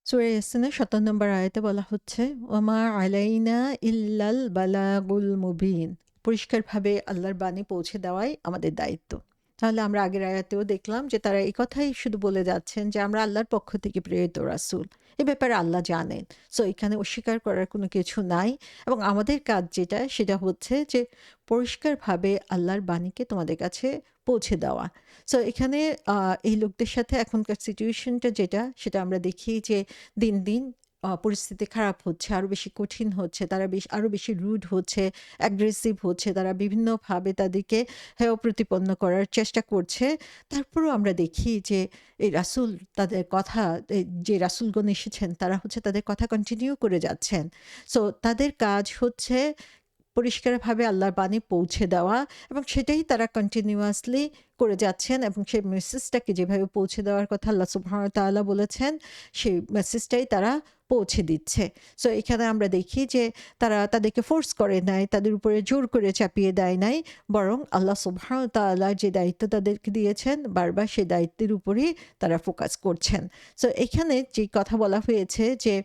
সূরা ইয়াসিনের ৭০ নম্বর আয়াতে বলা হচ্ছে, ওয়ামা আলাইনা ইল্লাল বালাগুল মুবিন। পরিষ্কারভাবে আল্লাহর বাণী পৌঁছে দেওয়াই আমাদের দায়িত্ব। তাহলে আমরা আগের আয়াতেও দেখলাম যে তারা এই কথাই শুধু বলে যাচ্ছেন যে আমরা আল্লাহর পক্ষ থেকে প্রেরিত রাসূল। এ ব্যাপারে আল্লাহ জানেন। সো এখানে অস্বীকার করার কোনো কিছু নাই এবং আমাদের কাজ যেটা সেটা হচ্ছে যে পরিষ্কারভাবে আল্লাহর বাণীকে তোমাদের কাছে পৌঁছে দেওয়া। সো এখানে এই লোকদের সাথে এখনকার সিচুয়েশনটা যেটা সেটা আমরা দেখি যে দিন, দিন পরিস্থিতি খারাপ হচ্ছে, আরো বেশি কঠিন হচ্ছে। তারা আরো বেশি রুড হচ্ছে, অ্যাগ্রেসিভ হচ্ছে। তারা বিভিন্নভাবে তাদেরকে হেয় প্রতিপন্ন করার চেষ্টা করছে। তারপরেও আমরা দেখি যে এই রাসূল তাদের কথা যে রাসূলগণ এসেছেন তারা হচ্ছে তাদের কথা কন্টিনিউ করে যাচ্ছেন। সো তাদের কাজ হচ্ছে পরিষ্কারভাবে আল্লাহর বাণী পৌঁছে দেওয়া এবং সেটাই তারা কন্টিনিউয়াসলি করে যাচ্ছেন এবং সেই মেসেজটাকে যেভাবে পৌঁছে দেওয়ার কথা আল্লাহ সুবহানাহু ওয়া তাআলা বলেছেন, সেই মেসেজটাই তারা পৌঁছে দিচ্ছে। সো এখানে আমরা দেখি যে তারা তাদেরকে ফোর্স করে নাই, তাদের উপরে জোর করে চাপিয়ে দেয় নাই। বরং আল্লাহ সুবহানাহু ওয়া তাআলা যে দায়িত্ব তাদেরকে দিয়েছেন, বারবার সেই দায়িত্বের উপরেই তারা ফোকাস করছেন। সো এখানে যে কথা বলা হয়েছে যে,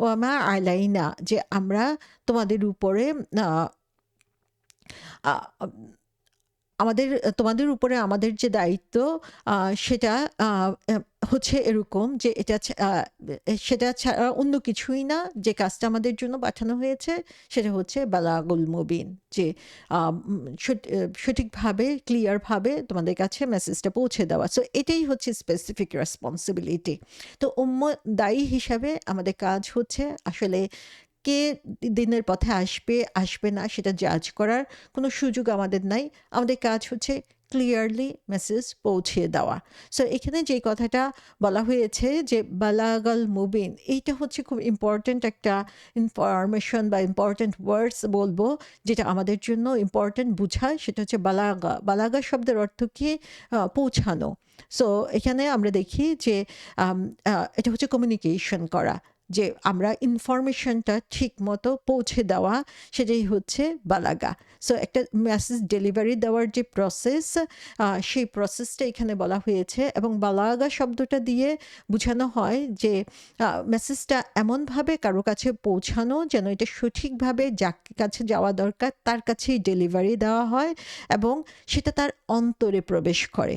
ওয়ামা আলাইনা, যে আমরা তোমাদের উপরে আ আ আম আমাদের তোমাদের উপরে আমাদের যে দায়িত্ব আ সেটা আ এ হচ্ছে এরকম যে এটা সেটা ছাড়া অন্য কিছুই না। যে কাজটা আমাদের জন্য পাঠানো হয়েছে সেটা হচ্ছে বালাগুল মুবিন। যে সঠিকভাবে ক্লিয়ার ভাবে তোমাদের কাছে মেসেজটা পৌঁছে দেওয়া। সো এটাই হচ্ছে স্পেসিফিক রেসপনসিবিলিটি। তো দায়ী হিসাবে আমাদের কাজ হচ্ছে আসলে কে দিনের পথে আসবে, আসবে না সেটা জাজ করার কোনো সুযোগ আমাদের নাই। আমাদের কাজ হচ্ছে ক্লিয়ারলি মেসেজ পৌঁছিয়ে দেওয়া। সো এখানে যেই কথাটা বলা হয়েছে যে বালাগাল মুবিন, এইটা হচ্ছে খুব ইম্পোর্টেন্ট একটা ইনফরমেশন বা ইম্পোর্টেন্ট ওয়ার্ডস বলবো, যেটা আমাদের জন্য ইম্পোর্টেন্ট বুঝায় সেটা হচ্ছে বালাগা। বালাগা শব্দের অর্থ কি? পৌঁছানো। সো এখানে আমরা দেখি যে আম এটা হচ্ছে কমিউনিকেশন করা। যে আমরা ইনফরমেশনটা ঠিকমতো পৌঁছে দেওয়া, সেটাই হচ্ছে বালাগা। সো একটা মেসেজ ডেলিভারি দেওয়ার যে প্রসেস, সেই প্রসেসটা এখানে বলা হয়েছে এবং বালাগা শব্দটা দিয়ে বোঝানো হয় যে মেসেজটা এমনভাবে কারো কাছে পৌঁছানো যেন এটা সঠিকভাবে যার কাছে যাওয়া দরকার তার কাছেই ডেলিভারি দেওয়া হয় এবং সেটা তার অন্তরে প্রবেশ করে।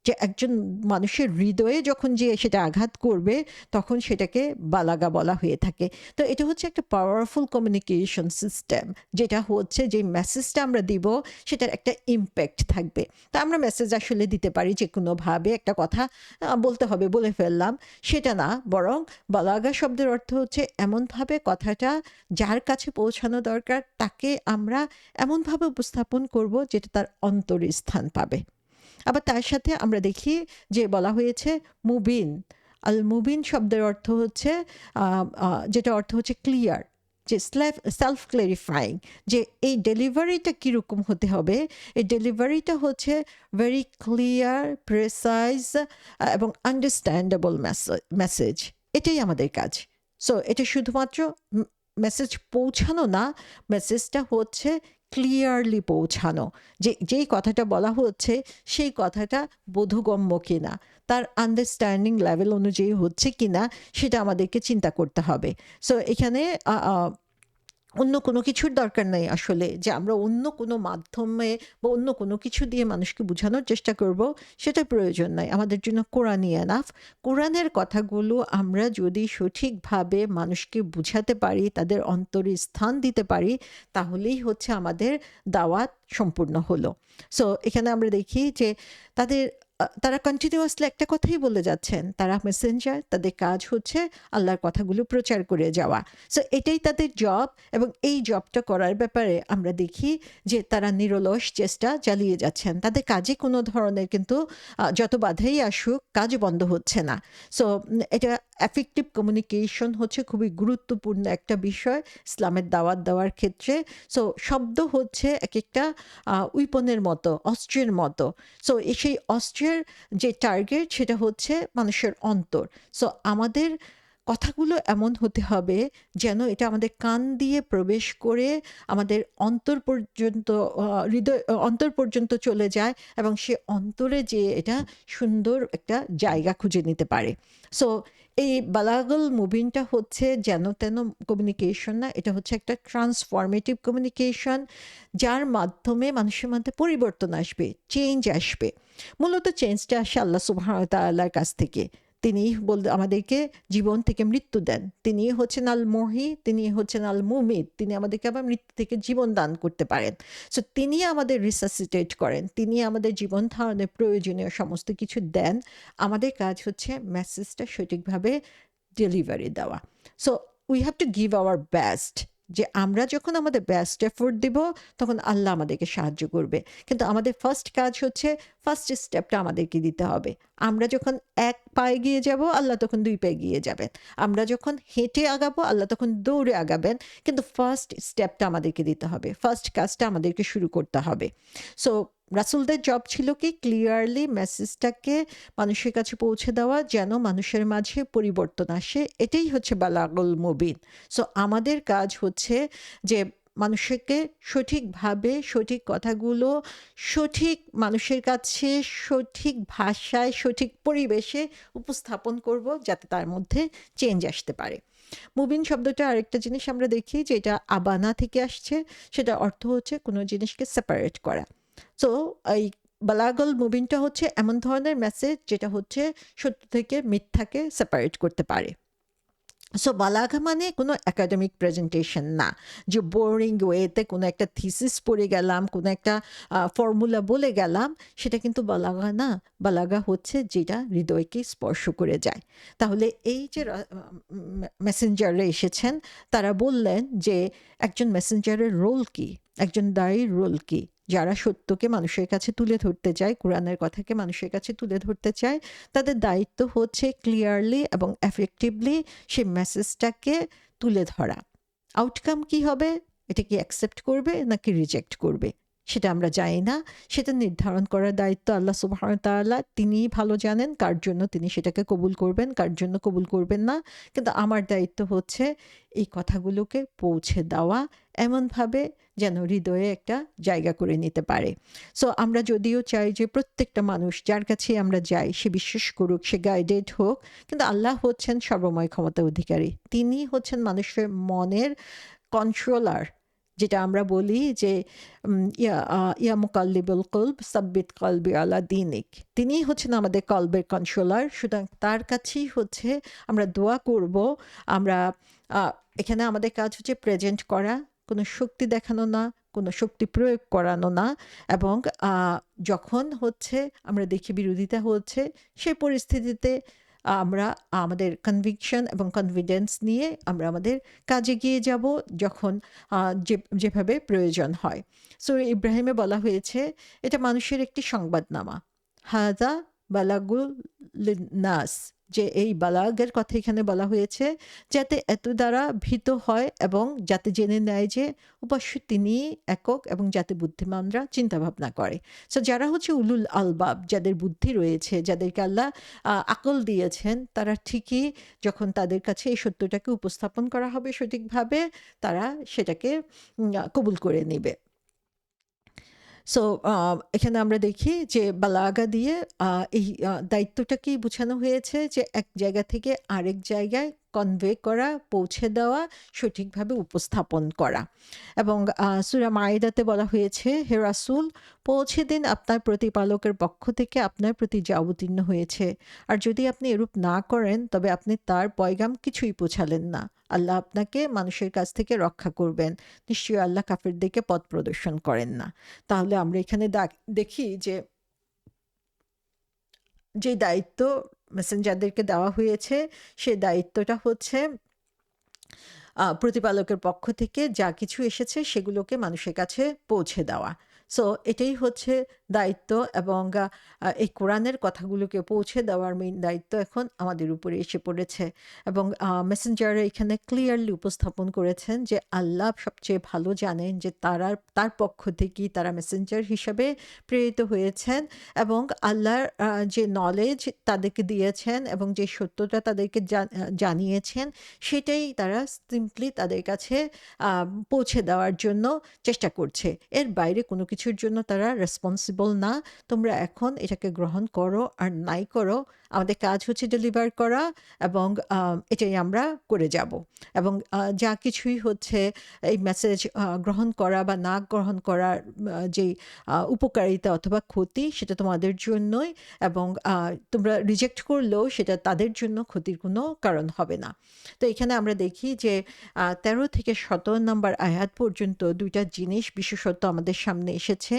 যে একজন মানুষের হৃদয়ে যখন যেয়ে সেটা আঘাত করবে তখন সেটাকে বালাগা বলা হয়ে থাকে। তো এটা হচ্ছে একটা পাওয়ারফুল কমিউনিকেশন সিস্টেম, যেটা হচ্ছে যে মেসেজটা আমরা দিব সেটার একটা ইমপ্যাক্ট থাকবে। তা আমরা মেসেজ আসলে দিতে পারি যেকোনোভাবে, একটা কথা বলতে হবে বলে ফেললাম, সেটা না। বরং বালাগা শব্দের অর্থ হচ্ছে এমনভাবে কথাটা যার কাছে পৌঁছানো দরকার তাকে আমরা এমনভাবে উপস্থাপন করব যেটা তার অন্তরে স্থান পাবে। আবার তার সাথে আমরা দেখি যে বলা হয়েছে মুবিন। আল মুবিন শব্দের অর্থ হচ্ছে আ আ যেটা অর্থ হচ্ছে ক্লিয়ার। যে সেলফ ক্লারিফাইং, যে এই ডেলিভারিটা কিরকম হতে হবে? এই ডেলিভারিটা হচ্ছে ভেরি ক্লিয়ার, প্রিসাইজ এবং আন্ডারস্ট্যান্ডেবল মেসেজ। এটাই আমাদের কাজ। সো এটা শুধুমাত্র মেসেজ পৌঁছানো না, মেসেজটা হচ্ছে ক্লিয়ারলি পৌঁছানো। যেই কথাটা বলা হচ্ছে সেই কথাটা বোধগম্য কিনা, তার আন্ডারস্ট্যান্ডিং লেভেল অনুযায়ী হচ্ছে কিনা সেটা আমাদেরকে চিন্তা করতে হবে। সো এখানে আ আ অন্য কোনো কিছুর দরকার নাই আসলে, যে আমরা অন্য কোনো মাধ্যমে বা অন্য কোনো কিছু দিয়ে মানুষকে বোঝানোর চেষ্টা করব, সেটার প্রয়োজন নাই। আমাদের জন্য কোরআনই এনাফ। কোরআনের কথাগুলো আমরা যদি সঠিকভাবে মানুষকে বুঝাতে পারি, তাদের অন্তরে স্থান দিতে পারি, তাহলেই হচ্ছে আমাদের দাওয়াত সম্পূর্ণ হলো। সো এখানে আমরা দেখি যে তাদের তারা কন্টিনিউয়াসলি একটা কথাই বলে যাচ্ছেন। তারা মেসেঞ্জার, তাদের কাজ হচ্ছে আল্লাহর কথাগুলো প্রচার করে যাওয়া। সো এটাই তাদের জব এবং এই জবটা করার ব্যাপারে আমরা দেখি যে তারা নিরলস চেষ্টা চালিয়ে যাচ্ছেন। তাদের কাজে কোনো ধরনের কিন্তু যত বাধাই আসুক কাজ বন্ধ হচ্ছে না। সো এটা এফেক্টিভ কমিউনিকেশন হচ্ছে খুবই গুরুত্বপূর্ণ একটা বিষয় ইসলামের দাওয়াত দেওয়ার ক্ষেত্রে। সো শব্দ হচ্ছে একেকটা উইপনের মতো, অস্ত্রের মতো। সো সেই অস্ত্রের যে টার্গেট সেটা হচ্ছে মানুষের অন্তর। সো আমাদের কথাগুলো এমন হতে হবে যেন এটা আমাদের কান দিয়ে প্রবেশ করে আমাদের অন্তর পর্যন্ত অন্তর পর্যন্ত চলে যায় এবং সে অন্তরে যেয়ে এটা সুন্দর একটা জায়গা খুঁজে নিতে পারে। সো এই বালাগল মুভিনটা হচ্ছে যেন তেন কমিউনিকেশন না, এটা হচ্ছে একটা ট্রান্সফরমেটিভ কমিউনিকেশন, যার মাধ্যমে মানুষের মধ্যে পরিবর্তন আসবে, চেঞ্জ আসবে। মূলত চেঞ্জটা আসে আল্লাহ সুবহানাহু ওয়া তাআলার কাছ থেকে। তিনি আমাদেরকে জীবন থেকে মৃত্যু দেন, তিনি হচ্ছেন আল মহি, তিনি হচ্ছেন আল মুমিত, তিনি আমাদেরকে আবার মৃত্যু থেকে জীবন দান করতে পারেন। সো তিনি আমাদের রিসাসিটেট করেন, তিনি আমাদের জীবন ধারণের প্রয়োজনীয় সমস্ত কিছু দেন। আমাদের কাজ হচ্ছে মেসেজটা সঠিকভাবে ডেলিভারি দেওয়া। So we have to give our best. যে আমরা যখন আমাদের বেস্ট এফোর্ট দিব তখন আল্লাহ আমাদেরকে সাহায্য করবে। কিন্তু আমাদের ফার্স্ট কাজ হচ্ছে ফার্স্ট স্টেপটা আমাদেরকে দিতে হবে। আমরা যখন এক পায়ে গিয়ে যাব আল্লাহ তখন দুই পায়ে গিয়ে যাবেন। আমরা যখন হেঁটে আগাবো আল্লাহ তখন দৌড়ে আগাবেন। কিন্তু ফার্স্ট স্টেপটা আমাদেরকে দিতে হবে, ফার্স্ট কাজটা আমাদেরকে শুরু করতে হবে। সো রাসূলদের জব ছিল কি ক্লিয়ারলি মেসেজটাকে মানুষের কাছে পৌঁছে দেওয়া যেন মানুষের মাঝে পরিবর্তন আসে। এটাই হচ্ছে বালাগুল মুবিন। সো আমাদের কাজ হচ্ছে যে মানুষকে সঠিকভাবে সঠিক কথাগুলো সঠিক মানুষের কাছে সঠিক ভাষায় সঠিক পরিবেশে উপস্থাপন করব যাতে তার মধ্যে চেঞ্জ আসতে পারে। মুবিন শব্দটা আরেকটা জিনিস আমরা দেখি যে এটা আবানা থেকে আসছে, সেটা অর্থ হচ্ছে কোনো জিনিসকে সেপারেট করা। সো এই বালাগল মুবিনটা হচ্ছে এমন ধরনের মেসেজ যেটা হচ্ছে সত্য থেকে মিথ্যাকে সেপারেট করতে পারে। সো বালাগা মানে কোনো একাডেমিক প্রেজেন্টেশন না, যে বোরিং ওয়েতে কোনো একটা থিসিস পড়ে গেলাম, কোনো একটা ফর্মুলা বলে গেলাম, সেটা কিন্তু বালাগা না। বালাগা হচ্ছে যেটা হৃদয়কে স্পর্শ করে যায়। তাহলে এই যে মেসেঞ্জাররা এসেছেন, তারা বললেন যে একজন মেসেঞ্জারের রোল কি, একজন দায়ীর রোল কি। যারা সত্যকে মানুষের কাছে তুলে ধরতে চায়, কোরআনের কথাকে মানুষের কাছে তুলে ধরতে চায়, তাদের দায়িত্ব হচ্ছে ক্লিয়ারলি এবং এফেক্টিভলি সেই মেসেজটাকে তুলে ধরা। আউটকাম কি হবে, এটা কি অ্যাকসেপ্ট করবে নাকি রিজেক্ট করবে সেটা আমরা জানি না। সেটা নির্ধারণ করার দায়িত্ব আল্লাহ সুবহানাহু ওয়া তাআলা, তিনিই ভালো জানেন কার জন্য তিনি সেটাকে কবুল করবেন, কার জন্য কবুল করবেন না। কিন্তু আমার দায়িত্ব হচ্ছে এই কথাগুলোকে পৌঁছে দেওয়া এমনভাবে যেন হৃদয়ে একটা জায়গা করে নিতে পারে। সো আমরা যদিও চাই যে প্রত্যেকটা মানুষ যার কাছে আমরা যাই সে বিশ্বাস করুক, সে গাইডেড হোক, কিন্তু আল্লাহ হচ্ছেন সর্বময় ক্ষমতা অধিকারী। তিনি হচ্ছেন মানুষের মনের কন্ট্রোলার। যেটা আমরা বলি যে ইয়া মুকাল্লিবুল কলব সাব্বিত কলবি আলা দিনিক। তিনিই হচ্ছেন আমাদের কলবের কন্ট্রোলার। সুতরাং তার কাছেই হচ্ছে আমরা দোয়া করব। আমরা এখানে আমাদের কাজ হচ্ছে প্রেজেন্ট করা, কোনো শক্তি দেখানো না, কোনো শক্তি প্রয়োগ করানো না। এবং যখন হচ্ছে আমরা দেখি বিরোধিতা হচ্ছে, সেই পরিস্থিতিতে আমরা আমাদের কনভিকশন এবং কনফিডেন্স নিয়ে আমরা আমাদের কাজে গিয়ে যাব যখন যেভাবে প্রয়োজন হয়। সূরা ইব্রাহিমে বলা হয়েছে এটা মানুষের একটি সংবাদনামা, হাযা বালাগুল লিন্নাস, যে এই বালাগের কথা এখানে বলা হয়েছে যাতে এত দ্বারা ভীত হয় এবং যাতে জেনে নেয় যে উপাস্য তিনিই একক, এবং যাতে বুদ্ধিমানরা চিন্তা ভাবনা করে। সো যারা হচ্ছে উলুল আলবাব, যাদের বুদ্ধি রয়েছে, যাদেরকে আল্লাহ আকল দিয়েছেন, তারা ঠিকই যখন তাদের কাছে এই সত্যটাকে উপস্থাপন করা হবে সঠিকভাবে, তারা সেটাকে কবুল করে নেবে। সো এখানে আমরা দেখি যে বালাগা দিয়ে এই দায়িত্বটাকেই বোঝানো হয়েছে যে এক জায়গা থেকে আরেক জায়গায় কনভে করা, পৌঁছে দেওয়া, সঠিকভাবে উপস্থাপন করা। এবং সূরা মাইদাতে বলা হয়েছে, হে রাসূল, পৌঁছে দিন আপনার প্রতিপালকের পক্ষ থেকে আপনার প্রতি যা অবতীর্ণ হয়েছে, আর যদি আপনি এরূপ না করেন তবে আপনি তার পয়গাম কিছুই পৌঁছালেন না। আল্লাহ আপনাকে মানুষের কাছ থেকে রক্ষা করবেন, নিশ্চয়ই আল্লাহ কাফেরদেরকে পথ প্রদর্শন করেন না। তাহলে আমরা এখানে দেখি যে যে দায়িত্ব মেসেঞ্জারদেরকে দেওয়া হয়েছে, সে দায়িত্বটা হচ্ছে প্রতিপালকের পক্ষ থেকে যা কিছু এসেছে সেগুলোকে মানুষের কাছে পৌঁছে দেওয়া। সো এটাই হচ্ছে দায়িত্ব, এবং এই কোরআনের কথাগুলোকে পৌঁছে দেওয়ার মেইন দায়িত্ব এখন আমাদের উপরে এসে পড়েছে। এবং মেসেঞ্জার এখানে ক্লিয়ারলি উপস্থাপন করেছেন যে আল্লাহ সবচেয়ে ভালো জানেন যে তার পক্ষ থেকেই তারা মেসেঞ্জার হিসাবে প্রেরিত হয়েছেন, এবং আল্লাহর যে নলেজ তাদেরকে দিয়েছেন এবং যে সত্যটা তাদেরকে জানিয়েছেন, সেটাই তারা সিম্পলি তাদের কাছে পৌঁছে দেওয়ার জন্য চেষ্টা করছে। এর বাইরে কোনো কিছুর জন্য তারা রেসপন্সিবল না। তোমরা এখন এটাকে গ্রহণ করো আর নাই করো, আমাদের কাজ হচ্ছে ডেলিভার করা, এবং এটাই আমরা করে যাব। এবং যা কিছুই হচ্ছে এই মেসেজ গ্রহণ করা বা না গ্রহণ করার যেই উপকারিতা অথবা ক্ষতি, সেটা তোমাদের জন্যই, এবং তোমরা রিজেক্ট করলেও সেটা তাদের জন্য ক্ষতির কোনো কারণ হবে না। তো এখানে আমরা দেখি যে ১৩ থেকে ১৭ নম্বর আয়াত পর্যন্ত ২ টা জিনিস বিশেষত আমাদের সামনে এসেছে।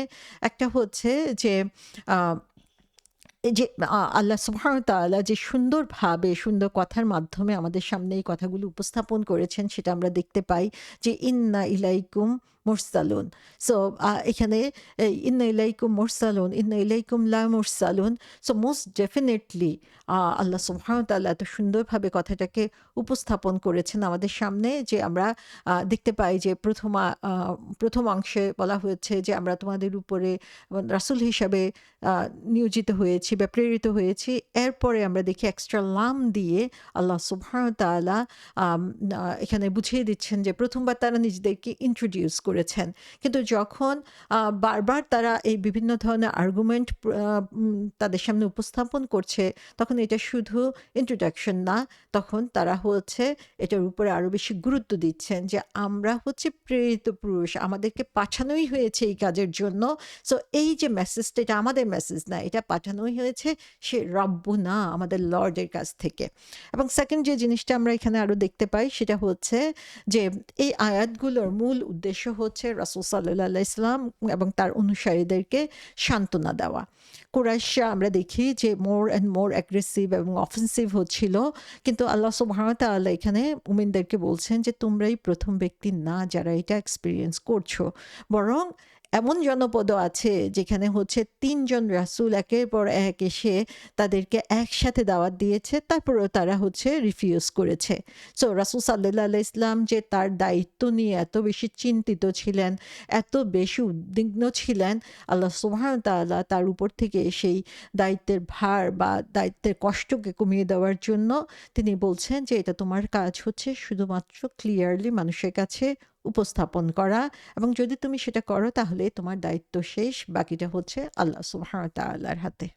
একটা হচ্ছে যে এই যে আল্লাহ সুবহানাহু ওয়া তাআলা যে সুন্দরভাবে সুন্দর কথার মাধ্যমে আমাদের সামনে এই কথাগুলো উপস্থাপন করেছেন, সেটা আমরা দেখতে পাই যে ইন্না ইলাইকুম মুরসালুন। সো এখানে ইন্না ইলাইকুম মুরসালুন, ইন্না ইলাইকুম লা মুরসালুন। সো মোস্ট ডেফিনিটলি আল্লাহ সুবহানাহু ওয়া তাআলা এত সুন্দরভাবে কথাটাকে উপস্থাপন করেছেন আমাদের সামনে, যে আমরা দেখতে পাই যে প্রথম অংশে বলা হয়েছে যে আমরা তোমাদের উপরে রাসূল হিসাবে নিয়োজিত হয়েছি বা প্রেরিত হয়েছি। এরপরে আমরা দেখি এক্সট্রা লাম দিয়ে আল্লাহ সুবহানাহু ওয়া তাআলা এখানে বুঝিয়ে দিচ্ছেন যে প্রথমবার তারা নিজেদেরকে ইন্ট্রোডিউস করেছেন। কিন্তু যখন বারবার তারা এই বিভিন্ন ধরনের আর্গুমেন্ট তাদের সামনে উপস্থাপন করছে, তখন এটা শুধু ইন্ট্রোডাকশন না, তখন তারা হচ্ছে এটার উপরে আরো বেশি গুরুত্ব দিচ্ছেন যে আমরা হচ্ছে প্রেরিত পুরুষ, আমাদেরকে পাঠানোই হয়েছে এই কাজের জন্য। সো এই যে মেসেজটা, এটা আমাদের মেসেজ না, এটা পাঠানোই হয়েছে সে রব্বুনা, আমাদের লর্ডের কাছ থেকে। এবং সেকেন্ড যে জিনিসটা আমরা এখানে আরো দেখতে পাই, সেটা হচ্ছে যে এই আয়াতগুলোর মূল উদ্দেশ্য হচ্ছে রাসূল সাল্লাল্লাহু আলাইহি ওয়াসাল্লাম এবং তার অনুসারীদেরকে সান্ত্বনা দেওয়া। কুরাইশরা আমরা দেখি যে মোর অ্যান্ড মোর অ্যাগ্রেসিভ এবং অফেন্সিভ হচ্ছিল, কিন্তু আল্লাহ সুবহানাহু ওয়া তাআলা এখানে মুমিনদেরকে বলছেন যে তোমরাই প্রথম ব্যক্তি না যারা এটা এক্সপেরিয়েন্স করছো, বরং এমন জনপদও আছে যেখানে হচ্ছে ৩ জন রাসূল একের পর এক এসে তাদেরকে একসাথে দাওয়াত দিয়েছে, তারপরেও তারা হচ্ছে রিফিউজ করেছে। সো রাসূল সাল্লাল্লাহু আলাইহি ওয়াসাল্লাম যে তার দায়িত্ব নিয়ে এত বেশি চিন্তিত ছিলেন, এত বেশি উদ্বিগ্ন ছিলেন, আল্লাহ সুবহানাহু ওয়া তাআলা তার উপর থেকে সেই দায়িত্বের ভার বা দায়িত্বের কষ্টকে কমিয়ে দেওয়ার জন্য তিনি বলছেন যে এটা তোমার কাজ হচ্ছে শুধুমাত্র ক্লিয়ারলি মানুষের কাছে উপস্থাপন করা, এবং যদি তুমি সেটা করো তাহলে তোমার দায়িত্ব শেষ, বাকিটা হচ্ছে আল্লাহ সুবহানাহু ওয়া তাআলার হাতে।